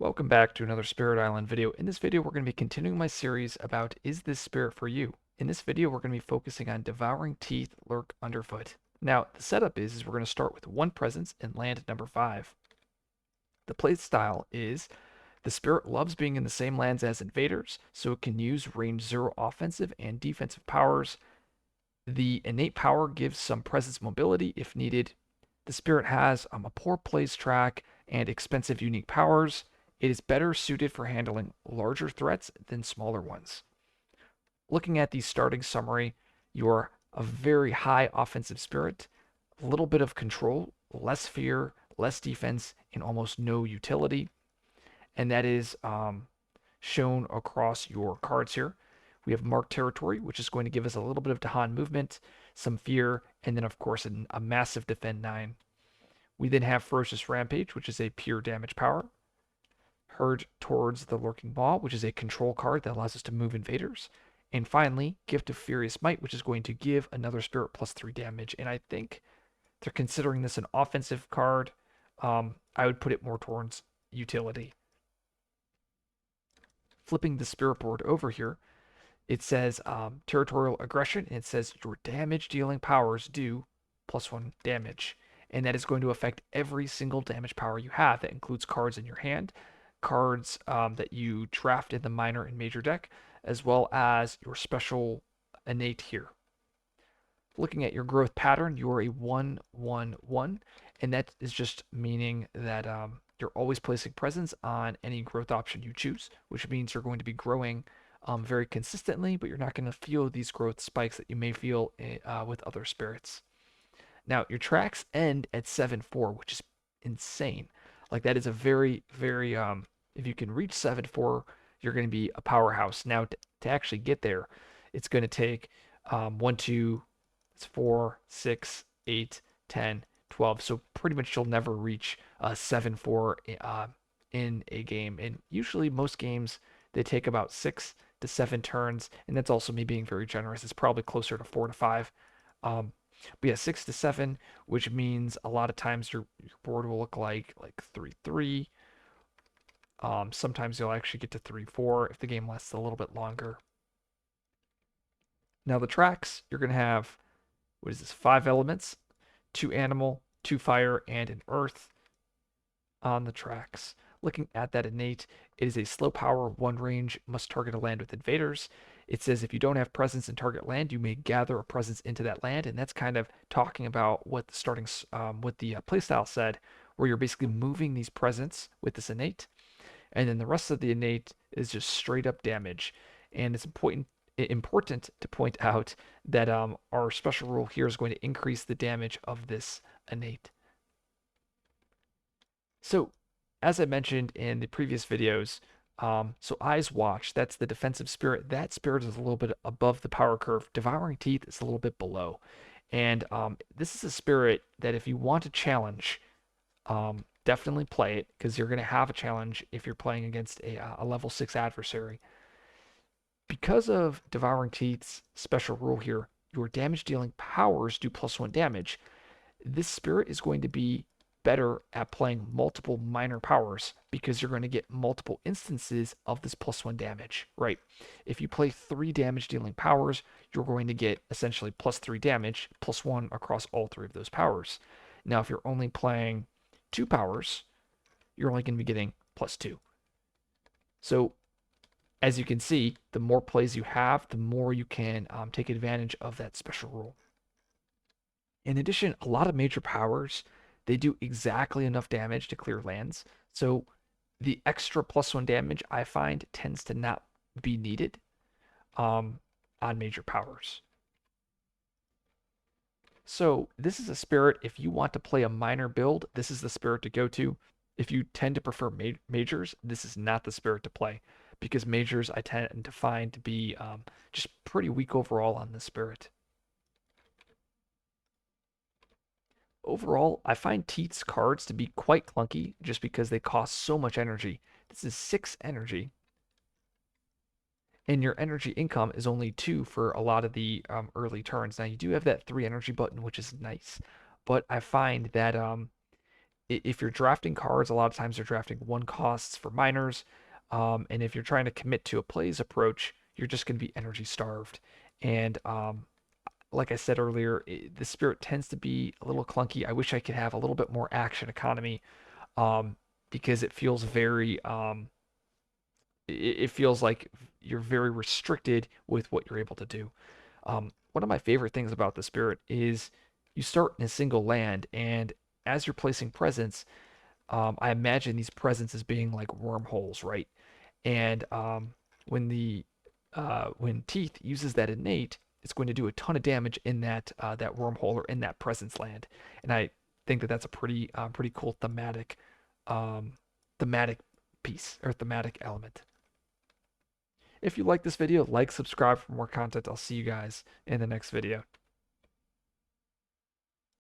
Welcome back to another Spirit Island video. In this video, we're going to be continuing my series about Is This Spirit For You? In this video, we're going to be focusing on Devouring Teeth, Lurk, Underfoot. Now, the setup is we're going to start with one presence and land at number 5. The playstyle is the spirit loves being in the same lands as invaders, so it can use range 0 offensive and defensive powers. The innate power gives some presence mobility if needed. The spirit has a poor plays track and expensive unique powers. It is better suited for handling larger threats than smaller ones. Looking at the starting summary, you're a very high offensive spirit, a little bit of control, less fear, less defense, and almost no utility. And that is shown across your cards here. We have Marked Territory, which is going to give us a little bit of Dahan movement, some fear, and then, of course, a massive Defend 9. We then have Ferocious Rampage, which is a pure damage power. Herd Towards the Lurking Maw, which is a control card that allows us to move invaders. And finally, Gift of Furious Might, which is going to give another spirit plus 3 damage. And I think they're considering this an offensive card. I would put it more towards utility. Flipping the spirit board over here, it says territorial aggression, and it says your damage dealing powers do +1 damage. And that is going to affect every single damage power you have. That includes cards in your hand, cards that you draft in the minor and major deck, as well as your special innate here. Looking at your growth pattern, you are a 1-1-1, and that is just meaning that you're always placing presence on any growth option you choose, which means you're going to be growing very consistently, but you're not going to feel these growth spikes that you may feel with other spirits. Now, your tracks end at 7-4, which is insane. Like, that is a very, very, if you can reach 7-4, you're going to be a powerhouse. Now, to actually get there, it's going to take 1, 2, 4, 6, 8, 10, 12. So pretty much you'll never reach 7-4 in a game. And usually most games, they take about 6 to 7 turns. And that's also me being very generous. It's probably closer to 4 to 5. But yeah, 6 to 7, which means a lot of times your board will look like 3-3. Sometimes you'll actually get to 3-4 if the game lasts a little bit longer. Now the tracks, you're going to have, what is this, 5 elements, 2 animal, 2 fire, and an earth on the tracks. Looking at that innate, it is a slow power, 1 range, must target a land with invaders. It says if you don't have presence in target land, you may gather a presence into that land, and that's kind of talking about what the playstyle said, where you're basically moving these presence with this innate, and then the rest of the innate is just straight up damage. And it's important to point out that our special rule here is going to increase the damage of this innate. So, as I mentioned in the previous videos, so Eyes Watch, that's the defensive spirit. That spirit is a little bit above the power curve. Devouring Teeth is a little bit below. And this is a spirit that if you want a challenge, definitely play it, because you're going to have a challenge if you're playing against a level 6 adversary. Because of Devouring Teeth's special rule here, your damage dealing powers do +1 damage. This spirit is going to be better at playing multiple minor powers because you're going to get multiple instances of this +1 damage, right? If you play 3 damage dealing powers, you're going to get essentially +3 damage, +1 across all 3 of those powers. Now, if you're only playing 2 powers, you're only going to be getting +2. So, as you can see, the more plays you have, the more you can take advantage of that special rule. In addition, a lot of major powers, they do exactly enough damage to clear lands. So the extra +1 damage I find tends to not be needed on major powers. So this is a spirit, if you want to play a minor build, this is the spirit to go to. If you tend to prefer majors, this is not the spirit to play, because majors I tend to find to be just pretty weak overall on this spirit. Overall, I find Teeth's cards to be quite clunky just because they cost so much energy. This is 6 energy, and your energy income is only 2 for a lot of the early turns. Now, you do have that 3 energy button, which is nice, but I find that if you're drafting cards, a lot of times you're drafting one costs for minors, and if you're trying to commit to a plays approach, you're just going to be energy starved. And like I said earlier, the spirit tends to be a little clunky. I wish I could have a little bit more action economy, um, because it feels very it feels like you're very restricted with what you're able to do. One of my favorite things about the spirit is you start in a single land, and as you're placing presence, I imagine these presents as being like wormholes, right? And when the when Teeth uses that innate, it's going to do a ton of damage in that wormhole or in that presence land. And I think that that's a pretty cool um, thematic piece or thematic element. If you like this video, like, subscribe for more content. I'll see you guys in the next video.